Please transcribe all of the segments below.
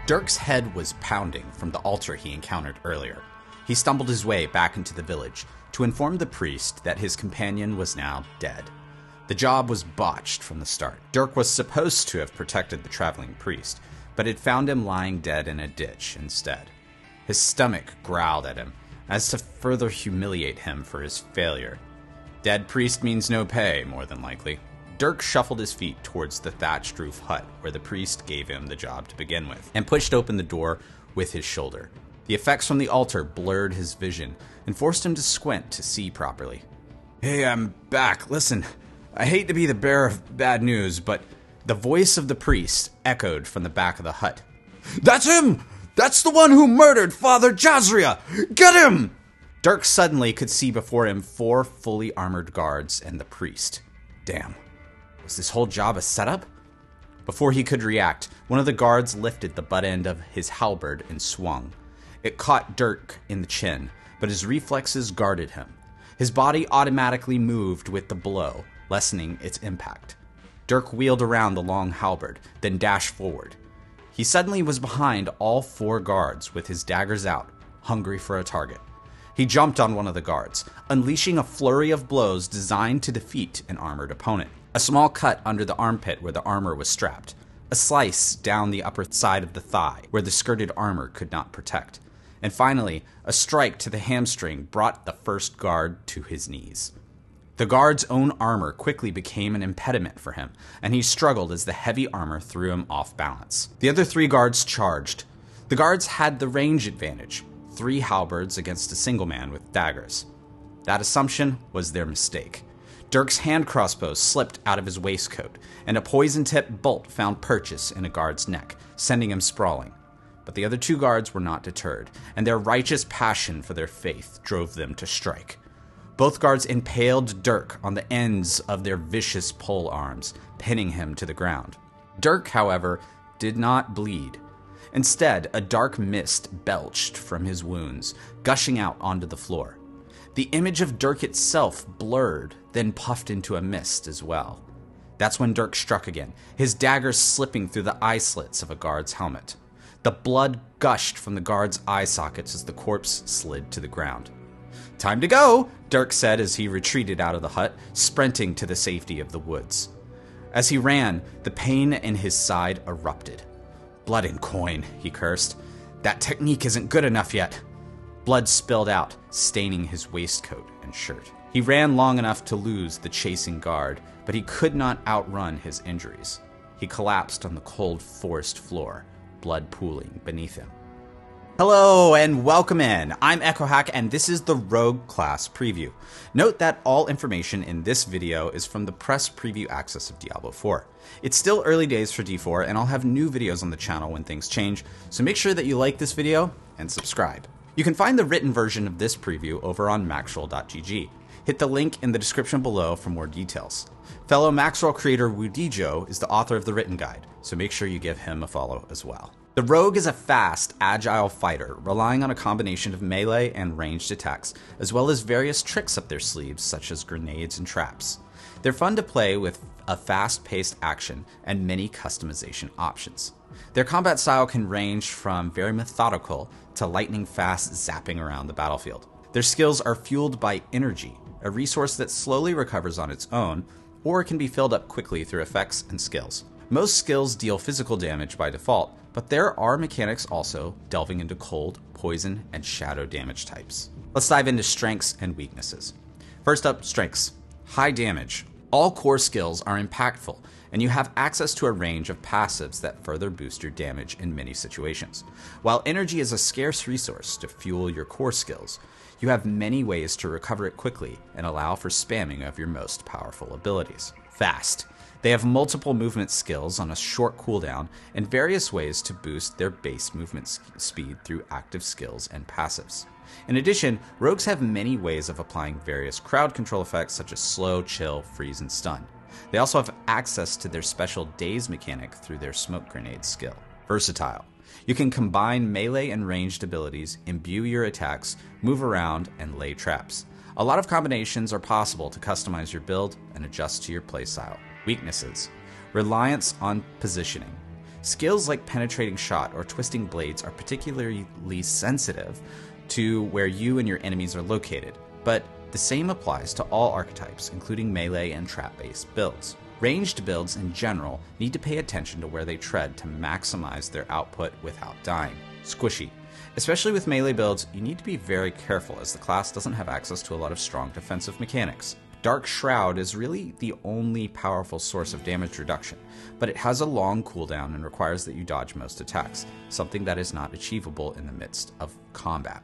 Dirk's head was pounding from the altar he encountered earlier. He stumbled his way back into the village to inform the priest that his companion was now dead. The job was botched from the start. Dirk was supposed to have protected the traveling priest, but had found him lying dead in a ditch instead. His stomach growled at him, as to further humiliate him for his failure. Dead priest means no pay, more than likely. Dirk shuffled his feet towards the thatched roof hut where the priest gave him the job to begin with, and pushed open the door with his shoulder. The effects from the altar blurred his vision and forced him to squint to see properly. "Hey, I'm back. Listen, I hate to be the bearer of bad news, but..." The voice of the priest echoed from the back of the hut. "That's him! That's the one who murdered Father Jazria! Get him!" Dirk suddenly could see before him 4 fully armored guards and the priest. Damn. Was this whole job a setup? Before he could react, one of the guards lifted the butt end of his halberd and swung. It caught Dirk in the chin, but his reflexes guarded him. His body automatically moved with the blow, lessening its impact. Dirk wheeled around the long halberd, then dashed forward. He suddenly was behind all 4 guards with his daggers out, hungry for a target. He jumped on one of the guards, unleashing a flurry of blows designed to defeat an armored opponent. A small cut under the armpit where the armor was strapped. A slice down the upper side of the thigh where the skirted armor could not protect. And finally, a strike to the hamstring brought the first guard to his knees. The guard's own armor quickly became an impediment for him, and he struggled as the heavy armor threw him off balance. The other 3 guards charged. The guards had the range advantage, 3 halberds against a single man with daggers. That assumption was their mistake. Dirk's hand crossbow slipped out of his waistcoat, and a poison-tipped bolt found purchase in a guard's neck, sending him sprawling. But the other 2 guards were not deterred, and their righteous passion for their faith drove them to strike. Both guards impaled Dirk on the ends of their vicious pole arms, pinning him to the ground. Dirk, however, did not bleed. Instead, a dark mist belched from his wounds, gushing out onto the floor. The image of Dirk itself blurred, then puffed into a mist as well. That's when Dirk struck again, his dagger slipping through the eye slits of a guard's helmet. The blood gushed from the guard's eye sockets as the corpse slid to the ground. "Time to go," Dirk said as he retreated out of the hut, sprinting to the safety of the woods. As he ran, the pain in his side erupted. "Blood and coin," he cursed. "That technique isn't good enough yet." Blood spilled out, staining his waistcoat and shirt. He ran long enough to lose the chasing guard, but he could not outrun his injuries. He collapsed on the cold forest floor, blood pooling beneath him. Hello and welcome in. I'm echohack and this is the Rogue class preview. Note that all information in this video is from the press preview access of Diablo 4. It's still early days for D4 and I'll have new videos on the channel when things change, so make sure that you like this video and subscribe. You can find the written version of this preview over on maxroll.gg. Hit the link in the description below for more details. Fellow Maxroll creator Wudijo is the author of the written guide, so make sure you give him a follow as well. The Rogue is a fast, agile fighter, relying on a combination of melee and ranged attacks, as well as various tricks up their sleeves, such as grenades and traps. They're fun to play with a fast-paced action and many customization options. Their combat style can range from very methodical to lightning-fast zapping around the battlefield. Their skills are fueled by energy, a resource that slowly recovers on its own, or can be filled up quickly through effects and skills. Most skills deal physical damage by default, but there are mechanics also delving into cold, poison, and shadow damage types. Let's dive into strengths and weaknesses. First up, strengths. High damage. All core skills are impactful, and you have access to a range of passives that further boost your damage in many situations. While energy is a scarce resource to fuel your core skills, you have many ways to recover it quickly and allow for spamming of your most powerful abilities. Fast. They have multiple movement skills on a short cooldown and various ways to boost their base movement speed through active skills and passives. In addition, rogues have many ways of applying various crowd control effects such as slow, chill, freeze, and stun. They also have access to their special daze mechanic through their smoke grenade skill. Versatile. You can combine melee and ranged abilities, imbue your attacks, move around, and lay traps. A lot of combinations are possible to customize your build and adjust to your playstyle. Weaknesses. Reliance on positioning. Skills like Penetrating Shot or Twisting Blades are particularly sensitive to where you and your enemies are located, but the same applies to all archetypes, including melee and trap-based builds. Ranged builds in general need to pay attention to where they tread to maximize their output without dying. Squishy. Especially with melee builds, you need to be very careful as the class doesn't have access to a lot of strong defensive mechanics. Dark Shroud is really the only powerful source of damage reduction, but it has a long cooldown and requires that you dodge most attacks, something that is not achievable in the midst of combat.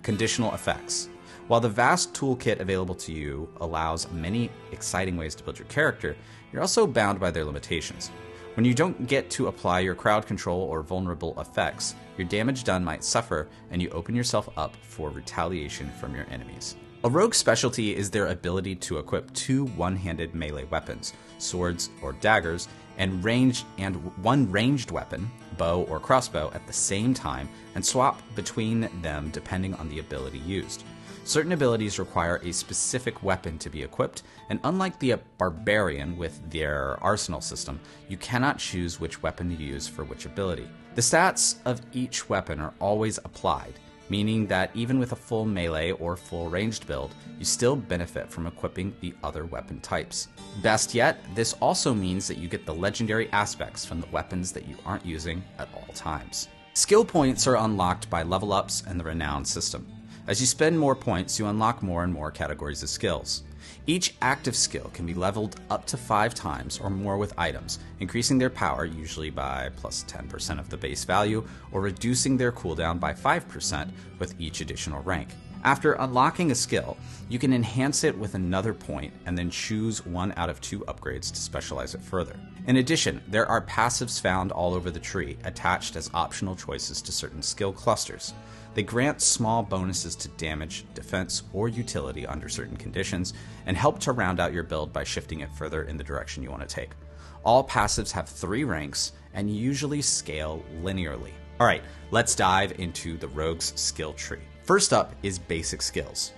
Conditional effects. While the vast toolkit available to you allows many exciting ways to build your character, you're also bound by their limitations. When you don't get to apply your crowd control or vulnerable effects, your damage done might suffer and you open yourself up for retaliation from your enemies. A rogue's specialty is their ability to equip 2 one-handed melee weapons, swords or daggers, and one ranged weapon, bow or crossbow, at the same time and swap between them depending on the ability used. Certain abilities require a specific weapon to be equipped, and unlike the barbarian with their arsenal system, you cannot choose which weapon to use for which ability. The stats of each weapon are always applied, meaning that even with a full melee or full ranged build, you still benefit from equipping the other weapon types. Best yet, this also means that you get the legendary aspects from the weapons that you aren't using at all times. Skill points are unlocked by level ups and the renown system. As you spend more points, you unlock more and more categories of skills. Each active skill can be leveled up to 5 times or more with items, increasing their power usually by plus 10% of the base value, or reducing their cooldown by 5% with each additional rank. After unlocking a skill, you can enhance it with another point and then choose 1 out of 2 upgrades to specialize it further. In addition, there are passives found all over the tree, attached as optional choices to certain skill clusters. They grant small bonuses to damage, defense, or utility under certain conditions, and help to round out your build by shifting it further in the direction you want to take. All passives have 3 ranks and usually scale linearly. Alright, let's dive into the rogue's skill tree. First up is basic skills.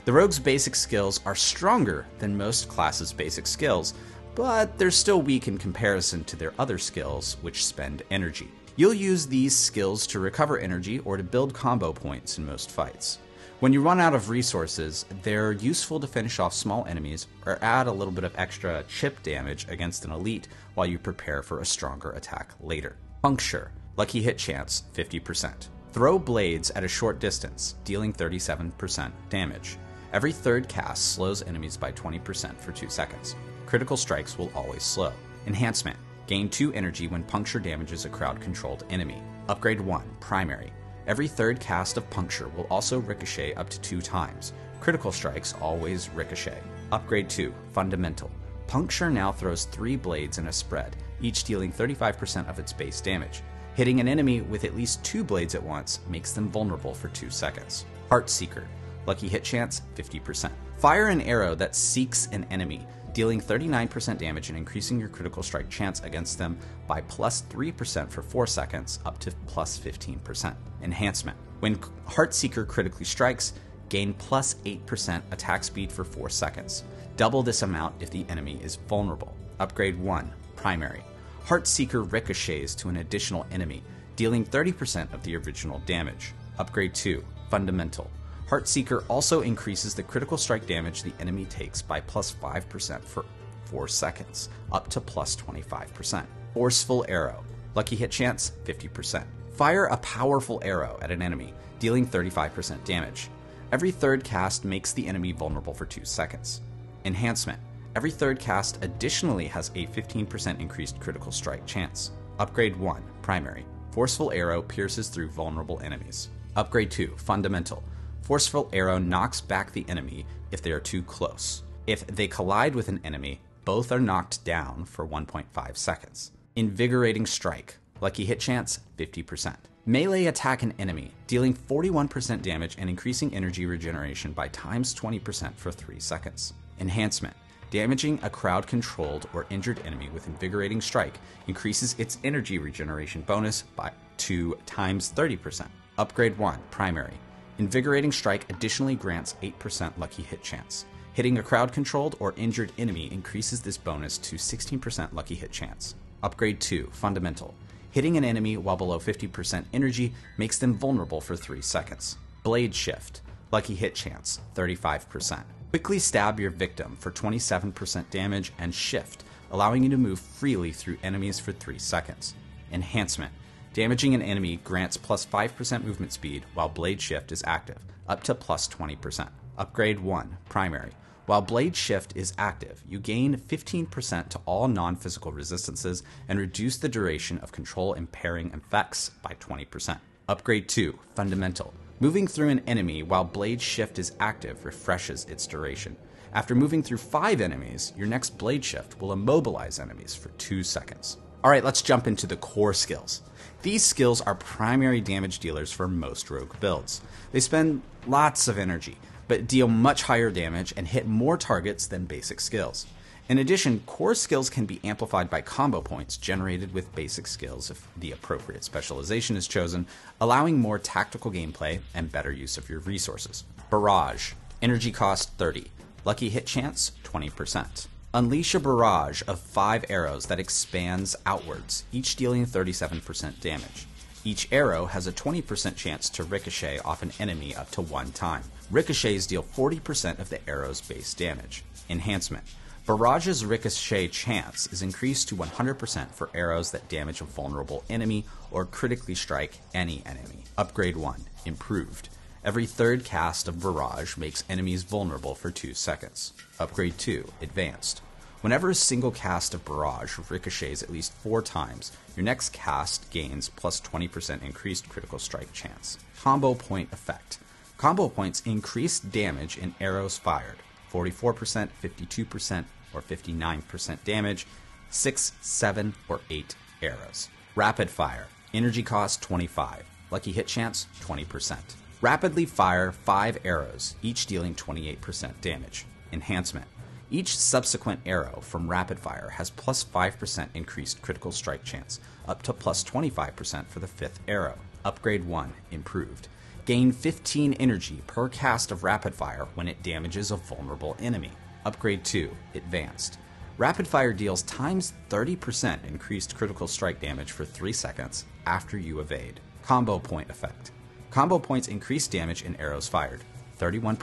The rogue's basic skills are stronger than most classes' basic skills, but they're still weak in comparison to their other skills, which spend energy. You'll use these skills to recover energy or to build combo points in most fights. When you run out of resources, they're useful to finish off small enemies or add a little bit of extra chip damage against an elite while you prepare for a stronger attack later. Puncture, lucky hit chance, 50%. Throw blades at a short distance, dealing 37% damage. Every third cast slows enemies by 20% for 2 seconds. Critical strikes will always slow. Enhancement. Gain 2 energy when puncture damages a crowd-controlled enemy. Upgrade 1, primary. Every third cast of puncture will also ricochet up to 2 times. Critical strikes always ricochet. Upgrade 2, fundamental. Puncture now throws 3 blades in a spread, each dealing 35% of its base damage. Hitting an enemy with at least 2 blades at once makes them vulnerable for 2 seconds. Heartseeker. Lucky hit chance, 50%. Fire an arrow that seeks an enemy, dealing 39% damage and increasing your critical strike chance against them by plus 3% for 4 seconds up to plus 15%. Enhancement. When Heartseeker critically strikes, gain plus 8% attack speed for 4 seconds. Double this amount if the enemy is vulnerable. Upgrade 1, primary. Heartseeker ricochets to an additional enemy, dealing 30% of the original damage. Upgrade 2, fundamental. Heartseeker also increases the critical strike damage the enemy takes by plus 5% for 4 seconds, up to plus 25%. Forceful arrow. Lucky hit chance, 50%. Fire a powerful arrow at an enemy, dealing 35% damage. Every third cast makes the enemy vulnerable for 2 seconds. Enhancement. Every third cast additionally has a 15% increased critical strike chance. Upgrade 1, primary. Forceful arrow pierces through vulnerable enemies. Upgrade 2, fundamental. Forceful arrow knocks back the enemy if they are too close. If they collide with an enemy, both are knocked down for 1.5 seconds. Invigorating strike. Lucky hit chance, 50%. Melee attack an enemy, dealing 41% damage and increasing energy regeneration by times 20% for 3 seconds. Enhancement. Damaging a crowd-controlled or injured enemy with Invigorating Strike increases its energy regeneration bonus by 2 times 30%. Upgrade 1, primary. Invigorating Strike additionally grants 8% lucky hit chance. Hitting a crowd-controlled or injured enemy increases this bonus to 16% lucky hit chance. Upgrade 2, fundamental. Hitting an enemy while below 50% energy makes them vulnerable for 3 seconds. Blade Shift. Lucky hit chance, 35%. Quickly stab your victim for 27% damage and shift, allowing you to move freely through enemies for 3 seconds. Enhancement. Damaging an enemy grants plus 5% movement speed while Blade Shift is active, up to plus 20%. Upgrade 1, Primary. While Blade Shift is active, you gain 15% to all non-physical resistances and reduce the duration of control impairing effects by 20%. Upgrade 2, Fundamental. Moving through an enemy while Blade Shift is active refreshes its duration. After moving through 5 enemies, your next Blade Shift will immobilize enemies for 2 seconds. Alright, let's jump into the core skills. These skills are primary damage dealers for most rogue builds. They spend lots of energy, but deal much higher damage and hit more targets than basic skills. In addition, core skills can be amplified by combo points generated with basic skills if the appropriate specialization is chosen, allowing more tactical gameplay and better use of your resources. Barrage. Energy cost 30. Lucky hit chance 20%. Unleash a barrage of 5 arrows that expands outwards, each dealing 37% damage. Each arrow has a 20% chance to ricochet off an enemy up to 1 time. Ricochets deal 40% of the arrow's base damage. Enhancement. Barrage's ricochet chance is increased to 100% for arrows that damage a vulnerable enemy or critically strike any enemy. Upgrade 1, Improved. Every third cast of Barrage makes enemies vulnerable for 2 seconds. Upgrade 2, Advanced. Whenever a single cast of Barrage ricochets at least 4 times, your next cast gains plus 20% increased critical strike chance. Combo Point Effect. Combo points increase damage in arrows fired. 44%, 52%, or 59% damage, 6, 7, or 8 arrows. Rapid Fire. Energy cost 25. Lucky hit chance 20%. Rapidly fire 5 arrows, each dealing 28% damage. Enhancement. Each subsequent arrow from rapid fire has plus 5% increased critical strike chance, up to plus 25% for the 5th arrow. Upgrade 1, Improved. Gain 15 energy per cast of rapid fire when it damages a vulnerable enemy. Upgrade 2, Advanced. Rapid fire deals times 30% increased critical strike damage for 3 seconds after you evade. Combo Point Effect. Combo points increase damage in arrows fired. 31%,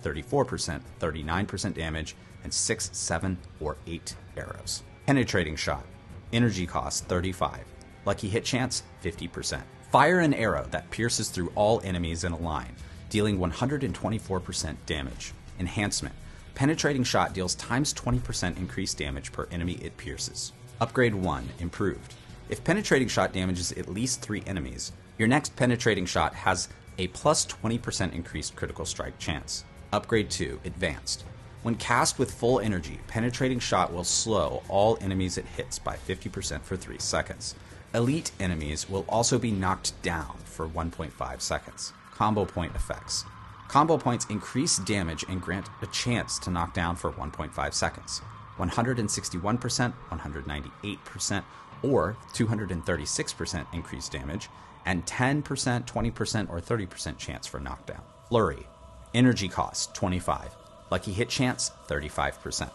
34%, 39% damage, and 6, 7, or 8 arrows. Penetrating Shot. Energy cost 35. Lucky hit chance 50%. Fire an arrow that pierces through all enemies in a line, dealing 124% damage. Enhancement. Penetrating Shot deals times 20% increased damage per enemy it pierces. Upgrade 1, Improved. If Penetrating Shot damages at least 3 enemies, your next Penetrating Shot has a plus 20% increased critical strike chance. Upgrade 2, Advanced. When cast with full energy, Penetrating Shot will slow all enemies it hits by 50% for 3 seconds. Elite enemies will also be knocked down for 1.5 seconds. Combo Point Effects. Combo points increase damage and grant a chance to knock down for 1.5 seconds. 161%, 198%, or 236% increased damage, and 10%, 20%, or 30% chance for knockdown. Flurry. Energy cost 25. Lucky hit chance 35%.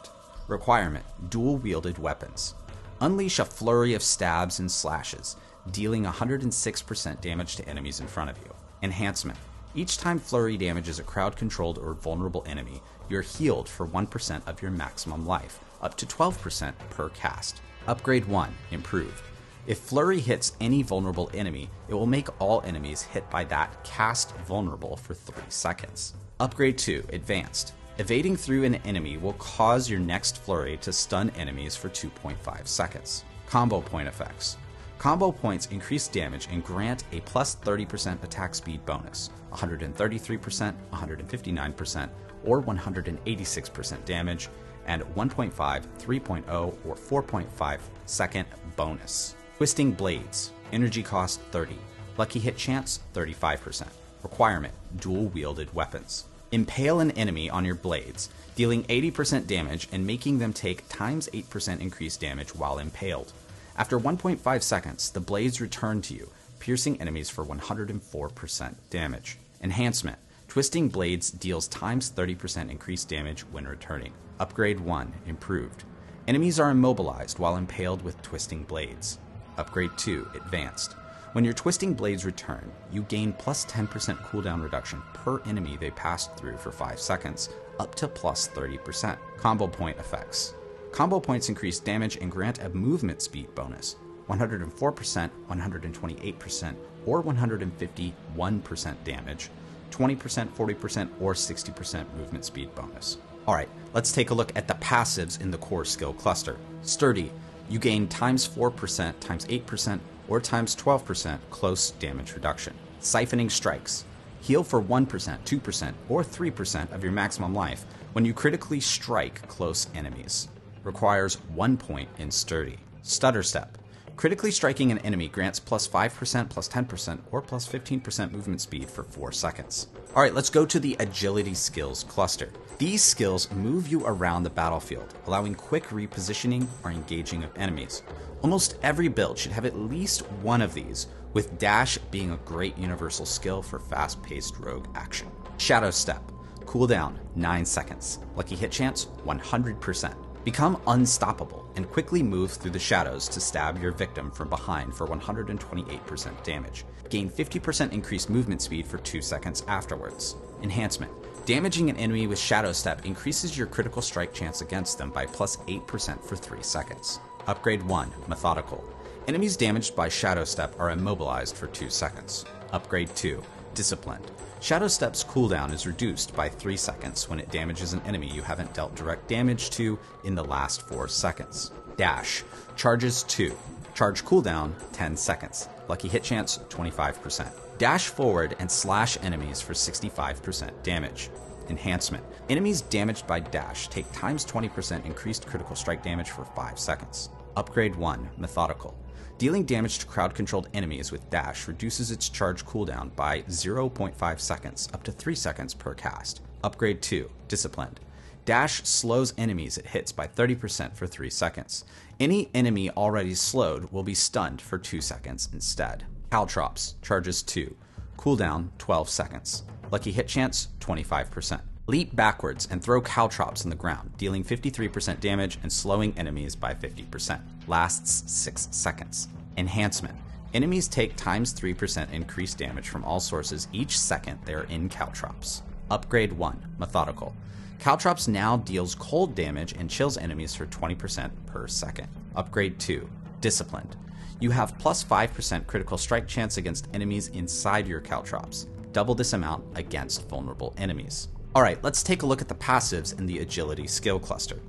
Requirement: dual-wielded weapons. Unleash a flurry of stabs and slashes, dealing 106% damage to enemies in front of you. Enhancement: each time flurry damages a crowd-controlled or vulnerable enemy, you're healed for 1% of your maximum life, up to 12% per cast. Upgrade 1, Improved. If flurry hits any vulnerable enemy, it will make all enemies hit by that cast vulnerable for 3 seconds. Upgrade 2, Advanced. Evading through an enemy will cause your next flurry to stun enemies for 2.5 seconds. Combo Point Effects. Combo points increase damage and grant a plus 30% attack speed bonus, 133%, 159%, or 186% damage, and 1.5, 3.0, or 4.5 second bonus. Twisting Blades. Energy cost 30. Lucky hit chance 35%. Requirement: dual-wielded weapons. Impale an enemy on your blades, dealing 80% damage and making them take times 8% increased damage while impaled. After 1.5 seconds, the blades return to you, piercing enemies for 104% damage. Enhancement: Twisting Blades deals times 30% increased damage when returning. Upgrade 1, Improved. Enemies are immobilized while impaled with Twisting Blades. Upgrade 2, Advanced. When your twisting blades return, you gain plus 10% cooldown reduction per enemy they passed through for 5 seconds, up to plus 30%. Combo point effects. Combo points increase damage and grant a movement speed bonus. 104%, 128%, or 151% damage, 20%, 40%, or 60% movement speed bonus. Alright, let's take a look at the passives in the core skill cluster. Sturdy. You gain times 4%, times 8%, or times 12% close damage reduction. Siphoning Strikes. Heal for 1%, 2%, or 3% of your maximum life when you critically strike close enemies. Requires 1 point in Sturdy. Stutter Step. Critically striking an enemy grants plus 5%, plus 10%, or plus 15% movement speed for 4 seconds. Alright, let's go to the Agility Skills cluster. These skills move you around the battlefield, allowing quick repositioning or engaging of enemies. Almost every build should have at least one of these, with Dash being a great universal skill for fast-paced rogue action. Shadow Step. Cooldown 9 seconds. Lucky hit chance 100%. Become unstoppable and quickly move through the shadows to stab your victim from behind for 128% damage. Gain 50% increased movement speed for 2 seconds afterwards. Enhancement. Damaging an enemy with Shadow Step increases your critical strike chance against them by plus 8% for 3 seconds. Upgrade 1, Methodical. Enemies damaged by Shadow Step are immobilized for 2 seconds. Upgrade 2, Disciplined. Shadow Step's cooldown is reduced by 3 seconds when it damages an enemy you haven't dealt direct damage to in the last 4 seconds. Dash. Charges 2. Charge cooldown 10 seconds. Lucky hit chance 25%. Dash forward and slash enemies for 65% damage. Enhancement. Enemies damaged by dash take times 20% increased critical strike damage for 5 seconds. Upgrade 1, Methodical. Dealing damage to crowd-controlled enemies with dash reduces its charge cooldown by 0.5 seconds, up to 3 seconds per cast. Upgrade 2, Disciplined. Dash slows enemies it hits by 30% for 3 seconds. Any enemy already slowed will be stunned for 2 seconds instead. Caltrops, charges 2. Cooldown 12 seconds. Lucky hit chance 25%. Leap backwards and throw caltrops on the ground, dealing 53% damage and slowing enemies by 50%. Lasts 6 seconds. Enhancement. Enemies take times 3% increased damage from all sources each second they are in caltrops. Upgrade 1, Methodical. Caltrops now deals cold damage and chills enemies for 20% per second. Upgrade 2, Disciplined. You have plus 5% critical strike chance against enemies inside your caltrops. Double this amount against vulnerable enemies. Alright, let's take a look at the passives in the Agility skill cluster.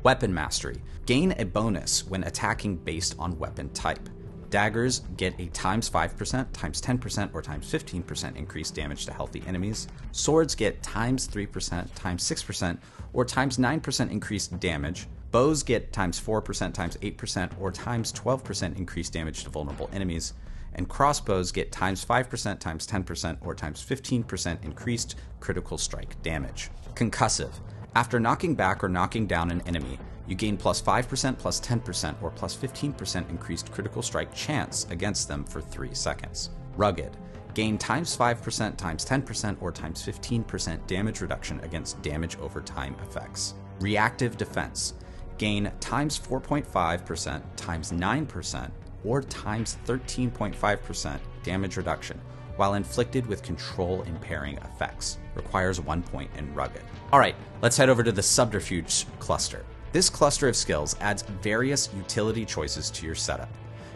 Weapon Mastery. Gain a bonus when attacking based on weapon type. Daggers get a times 5%, times 10%, or times 15% increased damage to healthy enemies. Swords get times 3%, times 6%, or times 9% increased damage. Bows get times 4%, times 8%, or times 12% increased damage to vulnerable enemies. And crossbows get times 5%, times 10%, or times 15% increased critical strike damage. Concussive. After knocking back or knocking down an enemy, you gain plus 5%, plus 10%, or plus 15% increased critical strike chance against them for 3 seconds. Rugged. Gain times 5%, times 10%, or times 15% damage reduction against damage over time effects. Reactive Defense. Gain times 4.5%, times 9%, or times 13.5% damage reduction, while inflicted with control impairing effects. Requires 1 point in Rugged. Alright, let's head over to the Subterfuge cluster. This cluster of skills adds various utility choices to your setup.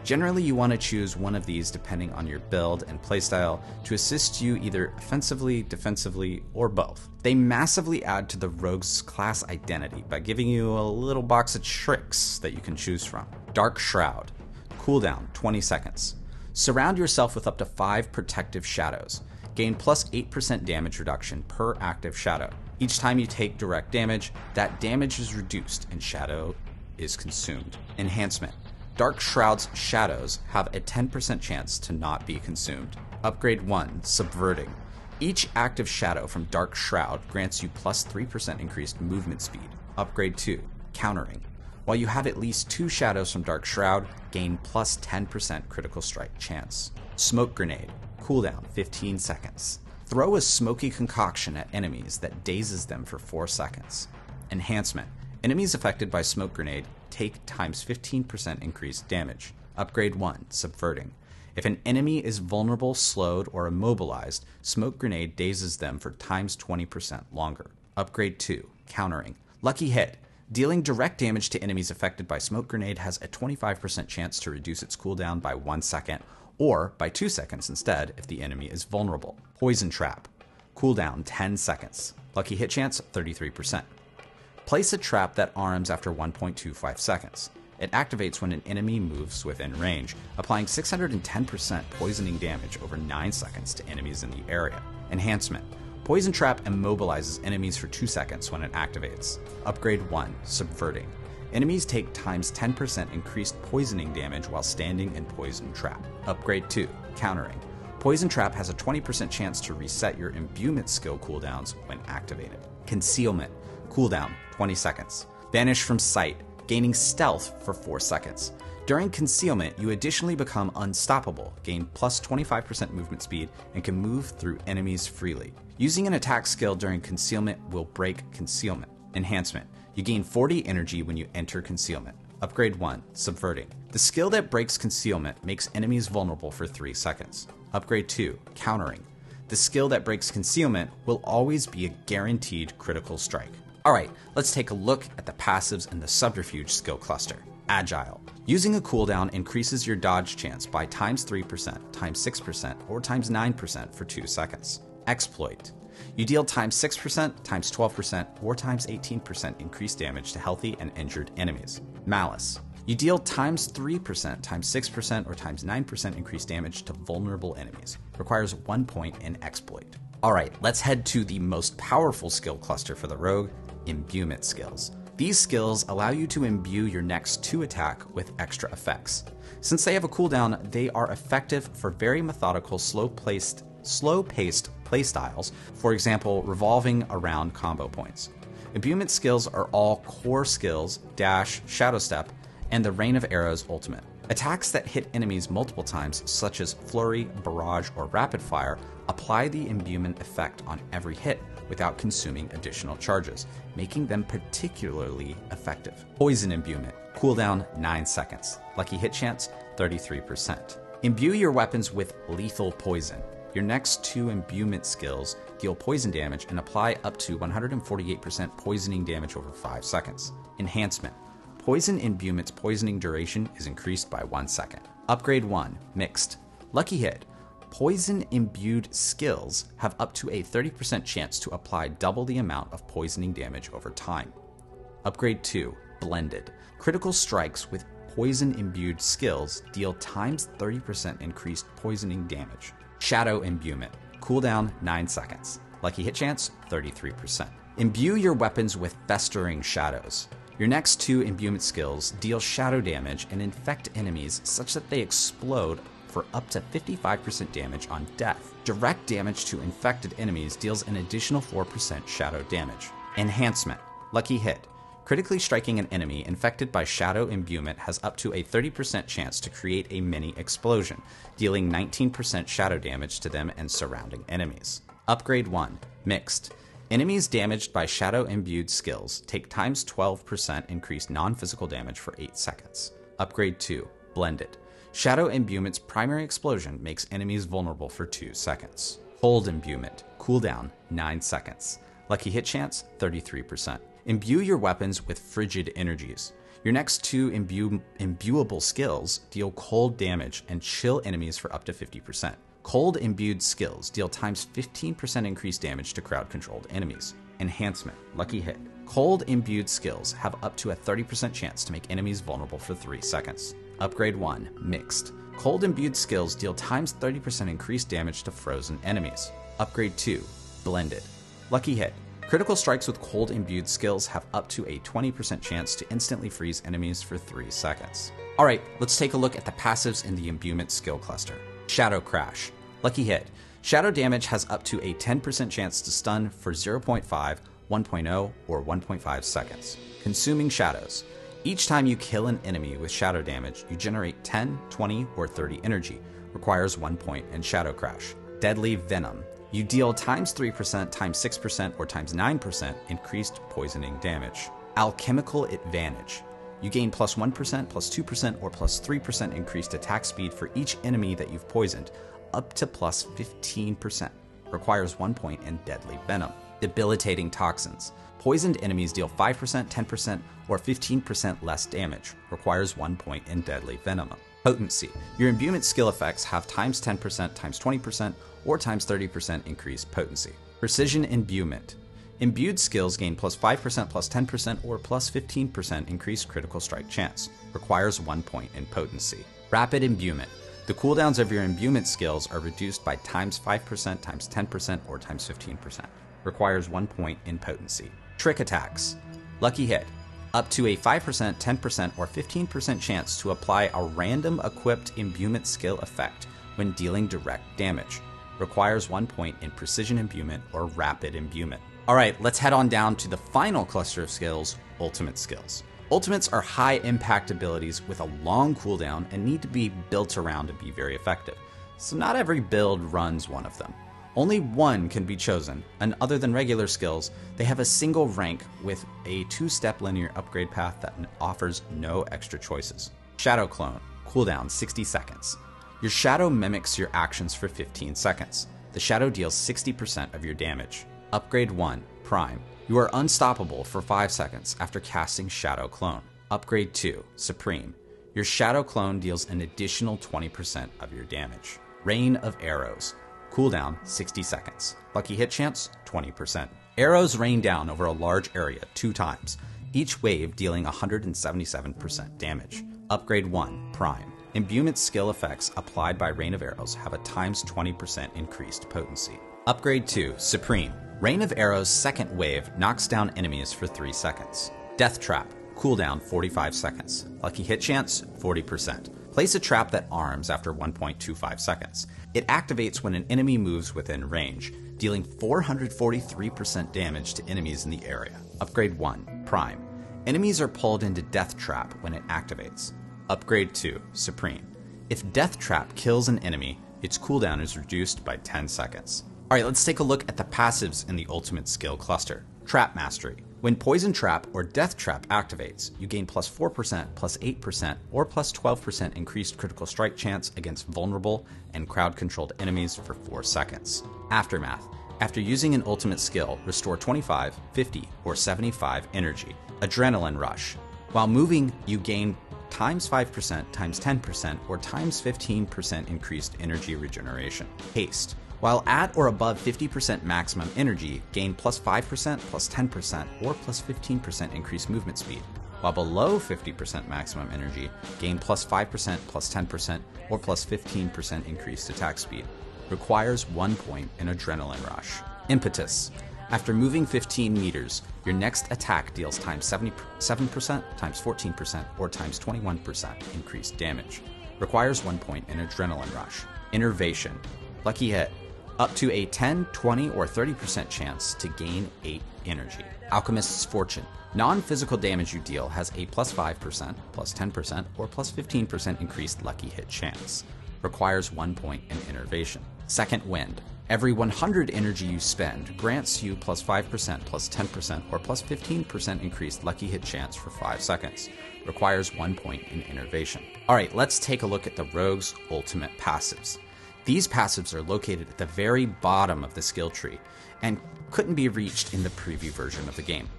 Generally, you want to choose one of these depending on your build and playstyle to assist you either offensively, defensively, or both. They massively add to the rogue's class identity by giving you a little box of tricks that you can choose from. Dark Shroud. Cooldown 20 seconds. Surround yourself with up to 5 protective shadows. Gain plus 8% damage reduction per active shadow. Each time you take direct damage, that damage is reduced and shadow is consumed. Enhancement. Dark Shroud's shadows have a 10% chance to not be consumed. Upgrade 1, Subverting. Each active shadow from Dark Shroud grants you plus 3% increased movement speed. Upgrade 2, Countering. While you have at least 2 shadows from Dark Shroud, gain plus 10% critical strike chance. Smoke Grenade. Cooldown 15 seconds. Throw a smoky concoction at enemies that dazes them for 4 seconds. Enhancement. Enemies affected by Smoke Grenade take times 15% increased damage. Upgrade 1, Subverting. If an enemy is vulnerable, slowed, or immobilized, Smoke Grenade dazes them for times 20% longer. Upgrade 2, Countering. Lucky Hit. Dealing direct damage to enemies affected by Smoke Grenade has a 25% chance to reduce its cooldown by 1 second, or by 2 seconds instead if the enemy is vulnerable. Poison Trap. Cooldown 10 seconds. Lucky Hit chance 33%. Place a trap that arms after 1.25 seconds. It activates when an enemy moves within range, applying 610% poisoning damage over 9 seconds to enemies in the area. Enhancement. Poison Trap immobilizes enemies for 2 seconds when it activates. Upgrade 1, Subverting. Enemies take times 10% increased poisoning damage while standing in Poison Trap. Upgrade 2, Countering. Poison Trap has a 20% chance to reset your Imbuement skill cooldowns when activated. Concealment. Cooldown, 20 seconds. Vanish from sight, gaining stealth for 4 seconds. During concealment, you additionally become unstoppable, gain plus 25% movement speed, and can move through enemies freely. Using an attack skill during concealment will break concealment. Enhancement. You gain 40 energy when you enter concealment. Upgrade 1, Subverting. The skill that breaks concealment makes enemies vulnerable for 3 seconds. Upgrade 2, Countering. The skill that breaks concealment will always be a guaranteed critical strike. Alright, let's take a look at the passives in the Subterfuge skill cluster. Agile. Using a cooldown increases your dodge chance by times 3%, times 6%, or times 9% for 2 seconds. Exploit. You deal times 6%, times 12%, or times 18% increased damage to healthy and injured enemies. Malice. You deal times 3%, times 6%, or times 9% increased damage to vulnerable enemies. Requires 1 point in Exploit. Alright, let's head to the most powerful skill cluster for the rogue, Imbuement Skills. These skills allow you to imbue your next 2 attack with extra effects. Since they have a cooldown, they are effective for very methodical, slow-paced playstyles, for example, revolving around combo points. Imbuement skills are all core skills, dash, shadow step, and the Rain of Arrows ultimate. Attacks that hit enemies multiple times, such as flurry, barrage, or rapid fire, apply the imbuement effect on every hit without consuming additional charges, making them particularly effective. Poison Imbuement. Cooldown 9 seconds. Lucky hit chance 33%. Imbue your weapons with lethal poison. Your next 2 imbuement skills deal poison damage and apply up to 148% poisoning damage over 5 seconds. Enhancement. Poison Imbuement's poisoning duration is increased by 1 second. Upgrade 1, Mixed. Lucky hit. Poison imbued skills have up to a 30% chance to apply double the amount of poisoning damage over time. Upgrade 2, Blended. Critical strikes with poison imbued skills deal times 30% increased poisoning damage. Shadow Imbuement. Cooldown 9 seconds. Lucky hit chance 33%. Imbue your weapons with Festering Shadows. Your next 2 imbuement skills deal shadow damage and infect enemies such that they explode for up to 55% damage on death. Direct damage to infected enemies deals an additional 4% shadow damage. Enhancement. Lucky hit. Critically striking an enemy infected by shadow imbuement has up to a 30% chance to create a mini explosion, dealing 19% shadow damage to them and surrounding enemies. Upgrade 1, Mixed. Enemies damaged by shadow imbued skills take times 12% increased non-physical damage for 8 seconds. Upgrade 2, Blended. Shadow Imbuement's primary explosion makes enemies vulnerable for 2 seconds. Cold Imbuement. Cooldown 9 seconds. Lucky hit chance 33%. Imbue your weapons with Frigid Energies. Your next 2 imbuable skills deal cold damage and chill enemies for up to 50%. Cold imbued skills deal times 15% increased damage to crowd-controlled enemies. Enhancement. Lucky hit. Cold imbued skills have up to a 30% chance to make enemies vulnerable for 3 seconds. Upgrade 1, Mixed. Cold imbued skills deal times 30% increased damage to frozen enemies. Upgrade 2, Blended. Lucky hit. Critical strikes with cold imbued skills have up to a 20% chance to instantly freeze enemies for 3 seconds. Alright, let's take a look at the passives in the imbuement skill cluster. Shadow Crash. Lucky hit. Shadow damage has up to a 10% chance to stun for 0.5, 1.0, or 1.5 seconds. Consuming Shadows. Each time you kill an enemy with shadow damage, you generate 10, 20, or 30 energy. Requires 1 point in Shadow Crash. Deadly Venom. You deal times 3%, times 6%, or times 9% increased poisoning damage. Alchemical Advantage. You gain plus 1%, plus 2%, or plus 3% increased attack speed for each enemy that you've poisoned, up to plus 15%. Requires 1 point in deadly venom. Debilitating toxins. Poisoned enemies deal 5%, 10%, or 15% less damage. Requires 1 point in deadly venom. Potency. Your imbuement skill effects have times 10%, times 20%, or times 30% increased potency. Precision imbuement. Imbued skills gain plus 5%, plus 10%, or plus 15% increased critical strike chance. Requires 1 point in potency. Rapid imbuement. The cooldowns of your imbuement skills are reduced by times 5%, times 10%, or times 15%. Requires 1 point in potency. Trick attacks. Lucky hit. Up to a 5%, 10%, or 15% chance to apply a random equipped imbuement skill effect when dealing direct damage. Requires 1 point in precision imbuement or rapid imbuement. Alright, let's head on down to the final cluster of skills, ultimate skills. Ultimates are high impact abilities with a long cooldown and need to be built around to be very effective. So not every build runs one of them. Only one can be chosen, and other than regular skills, they have a single rank with a 2-step linear upgrade path that offers no extra choices. Shadow Clone, cooldown 60 seconds. Your shadow mimics your actions for 15 seconds. The shadow deals 60% of your damage. Upgrade 1, Prime. You are unstoppable for 5 seconds after casting Shadow Clone. Upgrade 2, Supreme. Your Shadow Clone deals an additional 20% of your damage. Rain of Arrows. Cooldown 60 seconds. Lucky hit chance 20%. Arrows rain down over a large area 2 times, each wave dealing 177% damage. Upgrade 1, Prime. Imbuement skill effects applied by Rain of Arrows have a times 20% increased potency. Upgrade 2, Supreme. Rain of Arrows' second wave knocks down enemies for 3 seconds. Death Trap. Cooldown 45 seconds. Lucky hit chance 40%. Place a trap that arms after 1.25 seconds. It activates when an enemy moves within range, dealing 443% damage to enemies in the area. Upgrade 1, Prime. Enemies are pulled into Death Trap when it activates. Upgrade 2, Supreme. If Death Trap kills an enemy, its cooldown is reduced by 10 seconds. Alright, let's take a look at the passives in the ultimate skill cluster. Trap Mastery. When Poison Trap or Death Trap activates, you gain plus 4%, plus 8%, or plus 12% increased critical strike chance against vulnerable and crowd-controlled enemies for 4 seconds. Aftermath. After using an ultimate skill, restore 25, 50, or 75 energy. Adrenaline Rush. While moving, you gain times 5%, times 10%, or times 15% increased energy regeneration. Haste. While at or above 50% maximum energy, gain plus 5%, plus 10%, or plus 15% increased movement speed. While below 50% maximum energy, gain plus 5%, plus 10%, or plus 15% increased attack speed. Requires 1 point in Adrenaline Rush. Impetus. After moving 15 meters, your next attack deals times 77%, times 14%, or times 21% increased damage. Requires 1 point in Adrenaline Rush. Innervation. Lucky hit. Up to a 10, 20, or 30% chance to gain 8 energy. Alchemist's Fortune. Non-physical damage you deal has a plus 5%, plus 10%, or plus 15% increased lucky hit chance. Requires 1 point in Innervation. Second Wind. Every 100 energy you spend grants you plus 5%, plus 10%, or plus 15% increased lucky hit chance for 5 seconds. Requires 1 point in Innervation. Alright, let's take a look at the Rogue's ultimate passives. These passives are located at the very bottom of the skill tree and couldn't be reached in the preview version of the game.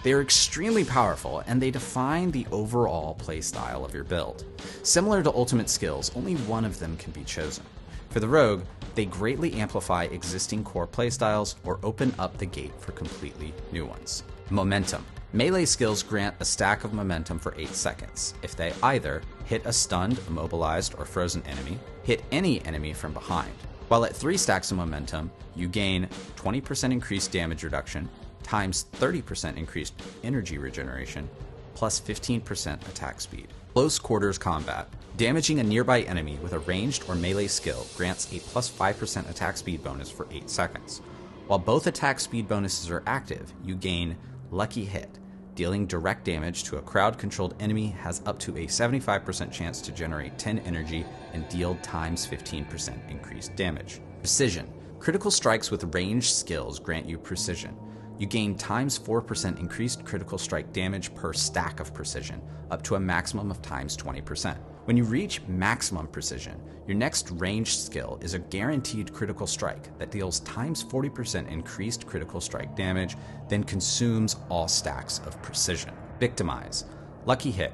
They are extremely powerful and they define the overall playstyle of your build. Similar to ultimate skills, only one of them can be chosen. For the Rogue, they greatly amplify existing core playstyles or open up the gate for completely new ones. Momentum. Melee skills grant a stack of momentum for 8 seconds if they either hit a stunned, immobilized, or frozen enemy, hit any enemy from behind. While at 3 stacks of momentum, you gain 20% increased damage reduction, times 30% increased energy regeneration, plus 15% attack speed. Close quarters combat. Damaging a nearby enemy with a ranged or melee skill grants a plus 5% attack speed bonus for 8 seconds. While both attack speed bonuses are active, you gain Lucky Hit. Dealing direct damage to a crowd-controlled enemy has up to a 75% chance to generate 10 energy and deal times 15% increased damage. Precision. Critical strikes with ranged skills grant you precision. you gain times 4% increased critical strike damage per stack of precision, up to a maximum of times 20%. When you reach maximum precision, your next ranged skill is a guaranteed critical strike that deals times 40% increased critical strike damage, then consumes all stacks of precision. Victimize. Lucky hit.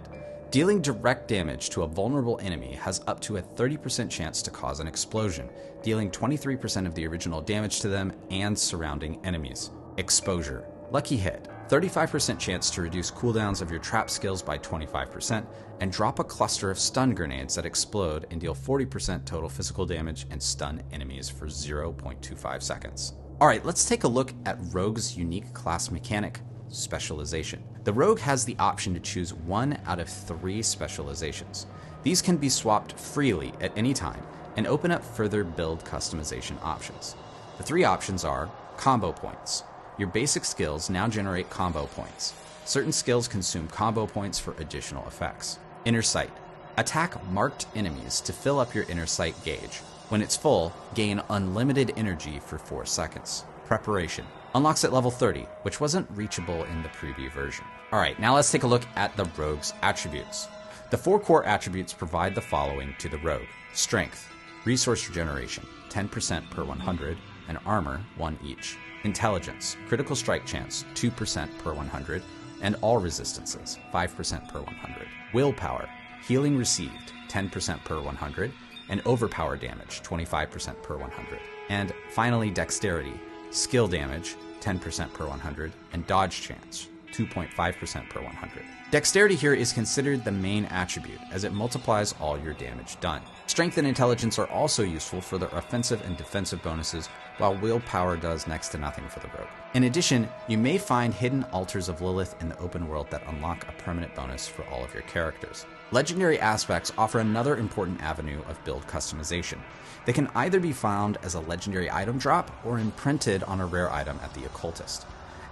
Dealing direct damage to a vulnerable enemy has up to a 30% chance to cause an explosion, dealing 23% of the original damage to them and surrounding enemies. Exposure. Lucky hit. 35% chance to reduce cooldowns of your trap skills by 25%, and drop a cluster of stun grenades that explode and deal 40% total physical damage and stun enemies for 0.25 seconds. Alright, let's take a look at Rogue's unique class mechanic, Specialization. The Rogue has the option to choose one out of 3 specializations. These can be swapped freely at any time and open up further build customization options. The 3 options are combo points. Your basic skills now generate combo points. Certain skills consume combo points for additional effects. Inner Sight. Attack marked enemies to fill up your inner sight gauge. When it's full, gain unlimited energy for 4 seconds. Preparation. Unlocks at level 30, which wasn't reachable in the preview version. Alright, now let's take a look at the Rogue's attributes. The 4 core attributes provide the following to the Rogue. Strength. Resource regeneration, 10% per 100, and armor, 1 each. Intelligence, critical strike chance, 2% per 100, and all resistances, 5% per 100. Willpower, healing received, 10% per 100, and overpower damage, 25% per 100. And finally, dexterity, skill damage, 10% per 100, and dodge chance, 2.5% per 100. Dexterity here is considered the main attribute, as it multiplies all your damage done. Strength and intelligence are also useful for their offensive and defensive bonuses, while willpower does next to nothing for the Rogue. In addition, you may find hidden altars of Lilith in the open world that unlock a permanent bonus for all of your characters. Legendary aspects offer another important avenue of build customization. They can either be found as a legendary item drop or imprinted on a rare item at the occultist.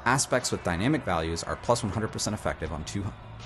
Aspects with dynamic values are plus 100% effective on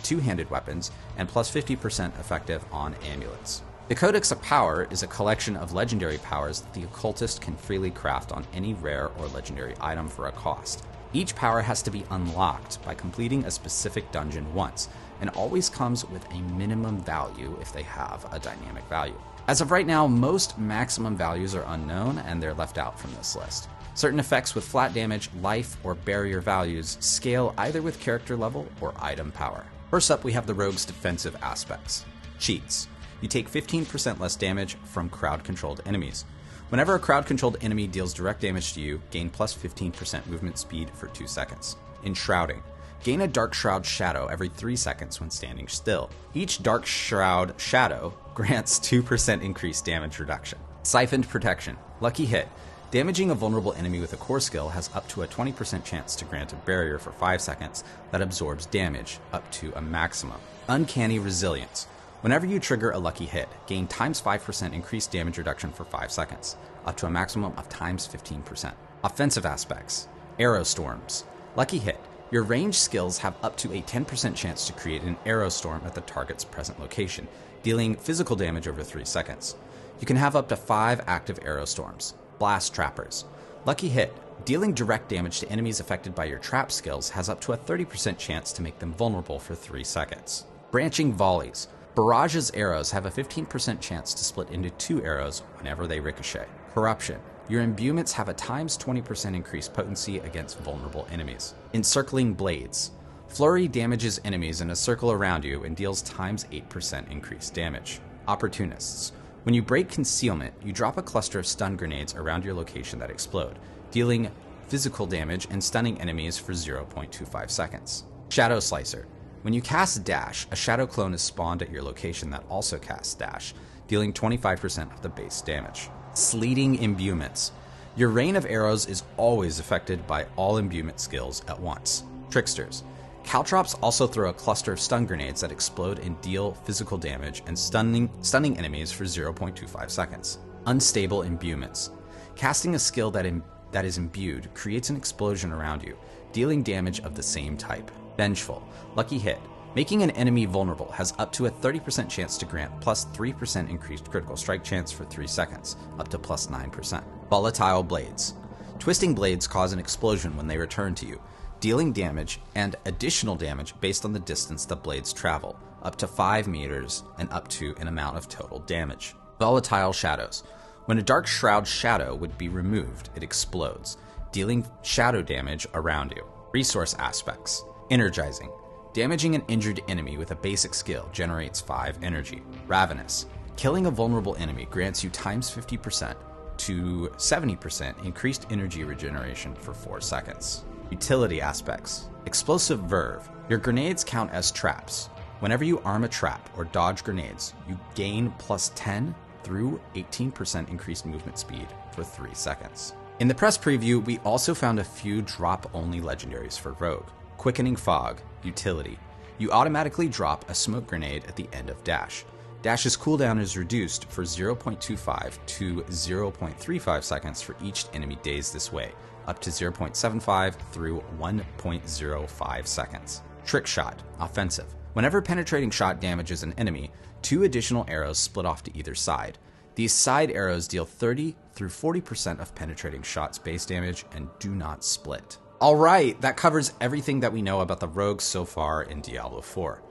two-handed weapons and plus 50% effective on amulets. The Codex of Power is a collection of legendary powers that the occultist can freely craft on any rare or legendary item for a cost. Each power has to be unlocked by completing a specific dungeon once, and always comes with a minimum value if they have a dynamic value. As of right now, most maximum values are unknown and they're left out from this list. Certain effects with flat damage, life, or barrier values scale either with character level or item power. First up, we have the Rogue's defensive aspects. Cheats. You take 15% less damage from crowd-controlled enemies. Whenever a crowd-controlled enemy deals direct damage to you, gain plus 15% movement speed for 2 seconds. Enshrouding. Gain a Dark Shroud shadow every 3 seconds when standing still. Each Dark Shroud shadow grants 2% increased damage reduction. Siphoned Protection. Lucky hit. Damaging a vulnerable enemy with a core skill has up to a 20% chance to grant a barrier for 5 seconds that absorbs damage, up to a maximum. Uncanny Resilience. Whenever you trigger a lucky hit, gain times 5% increased damage reduction for 5 seconds, up to a maximum of times 15%. Offensive aspects. Arrow Storms. Lucky hit. Your ranged skills have up to a 10% chance to create an arrow storm at the target's present location, dealing physical damage over 3 seconds. You can have up to 5 active arrow storms. Blast Trappers. Lucky hit. Dealing direct damage to enemies affected by your trap skills has up to a 30% chance to make them vulnerable for 3 seconds. Branching Volleys. Barrage's arrows have a 15% chance to split into 2 arrows whenever they ricochet. Corruption. Your imbuments have a times 20% increased potency against vulnerable enemies. Encircling Blades. Flurry damages enemies in a circle around you and deals times 8% increased damage. Opportunists. When you break concealment, you drop a cluster of stun grenades around your location that explode, dealing physical damage and stunning enemies for 0.25 seconds. Shadow Slicer. When you cast Dash, a shadow clone is spawned at your location that also casts Dash, dealing 25% of the base damage. Sleeting Imbuments. Your rain of arrows is always affected by all imbuement skills at once. Tricksters. Caltrops also throw a cluster of stun grenades that explode and deal physical damage and stunning enemies for 0.25 seconds. Unstable Imbuments. Casting a skill that is imbued creates an explosion around you, dealing damage of the same type. Vengeful. Lucky hit. Making an enemy vulnerable has up to a 30% chance to grant plus 3% increased critical strike chance for 3 seconds, up to plus 9%. Volatile Blades. Twisting blades cause an explosion when they return to you, dealing damage and additional damage based on the distance the blades travel, up to 5 meters and up to an amount of total damage. Volatile shadows. When a dark shroud shadow would be removed, it explodes, dealing shadow damage around you. Resource aspects. Energizing. Damaging an injured enemy with a basic skill generates 5 energy. Ravenous. Killing a vulnerable enemy grants you times 50% to 70% increased energy regeneration for 4 seconds. Utility aspects. Explosive Verve. Your grenades count as traps. Whenever you arm a trap or dodge grenades, you gain plus 10 through 18% increased movement speed for 3 seconds. In the press preview, we also found a few drop-only legendaries for Rogue. Quickening Fog. Utility. You automatically drop a smoke grenade at the end of dash. Dash's cooldown is reduced for 0.25 to 0.35 seconds for each enemy dazed this way, up to 0.75 through 1.05 seconds. Trick Shot. Offensive. Whenever penetrating shot damages an enemy, 2 additional arrows split off to either side. These side arrows deal 30 through 40% of penetrating shots base damage and do not split. Alright, that covers everything that we know about the Rogue so far in Diablo 4.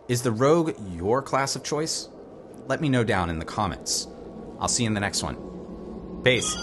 Is the Rogue your class of choice? Let me know down in the comments. I'll see you in the next one. Peace.